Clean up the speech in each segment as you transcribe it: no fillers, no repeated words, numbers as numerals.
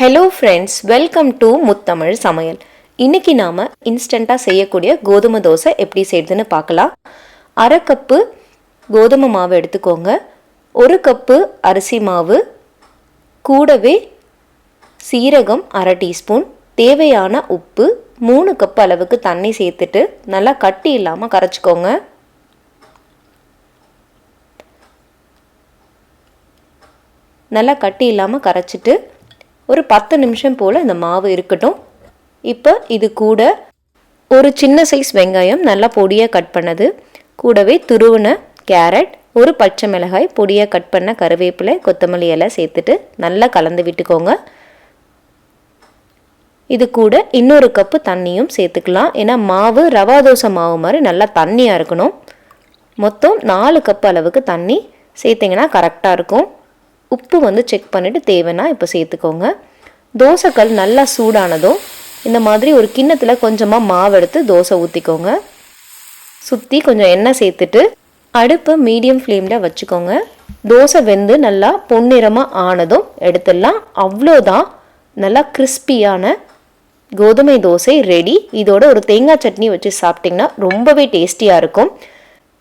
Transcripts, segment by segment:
Hello friends, welcome to முத்தமிழ் சமையல். இன்னைக்கு நாம் இன்ஸ்டண்ட்டாக செய்யக்கூடிய கோதுமை தோசை எப்படி செய்யுதுன்னு பார்க்கலாம். 1/2 கப்பு கோதுமை மாவு எடுத்துக்கோங்க. 1 கப்பு அரிசி மாவு, கூடவே சீரகம் 1/2 டீஸ்பூன், தேவையான உப்பு, 3 கப் அளவுக்கு தண்ணி சேர்த்துட்டு நல்லா கட்டி இல்லாமல் கரைச்சிக்கோங்க. நல்லா கட்டி இல்லாமல் கரைச்சிட்டு ஒரு 10 நிமிஷம் போல் இந்த மாவு இருக்கட்டும். இப்போ இது கூட ஒரு சின்ன சைஸ் வெங்காயம் நல்லா பொடியாக கட் பண்ணது, கூடவே துருவின கேரட், ஒரு பச்சை மிளகாய், பொடியாக கட் பண்ண கருவேப்பிலை, கொத்தமல்லி இலை சேர்த்துட்டு நல்லா கலந்து விட்டுக்கோங்க. இது கூட இன்னொரு கப்பு தண்ணியும் சேர்த்துக்கலாம். ஏன்னா மாவு ரவா தோசை மாவு மாதிரி நல்லா தண்ணியாக இருக்கணும். மொத்தம் 4 கப் அளவுக்கு தண்ணி சேர்த்திங்கன்னா கரெக்டாக இருக்கும். உப்பு செக் பண்ணிவிட்டு தேவைன்னா இப்போ சேர்த்துக்கோங்க. தோசைக்கல் நல்லா சூடானதும் இந்த மாதிரி ஒரு கிண்ணத்தில் கொஞ்சமாக மாவு எடுத்து தோசை ஊற்றிக்கோங்க. சுற்றி கொஞ்சம் எண்ணெய் சேர்த்துட்டு அடுப்பை மீடியம் ஃப்ளேமில் வச்சுக்கோங்க. தோசை வெந்து நல்லா பொன்னிறமாக ஆனதும் எடுத்துடலாம். அவ்வளோதான், நல்லா கிறிஸ்பியான கோதுமை தோசை ரெடி. இதோட ஒரு தேங்காய் சட்னி வச்சு சாப்பிட்டிங்கன்னா ரொம்பவே டேஸ்டியாக இருக்கும்.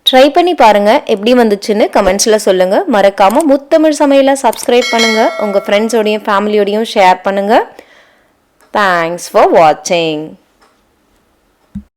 ட்ரை பண்ணி பாருங்கள், எப்படி வந்துச்சுன்னு கமெண்ட்ஸில் சொல்லுங்கள். மறக்காமல் முத்தமிழ் சமையலை சப்ஸ்கிரைப் பண்ணுங்கள். உங்கள் ஃப்ரெண்ட்ஸோடையும் ஃபேமிலியோடையும் ஷேர் பண்ணுங்கள். தேங்க்ஸ் ஃபார் வாட்சிங்.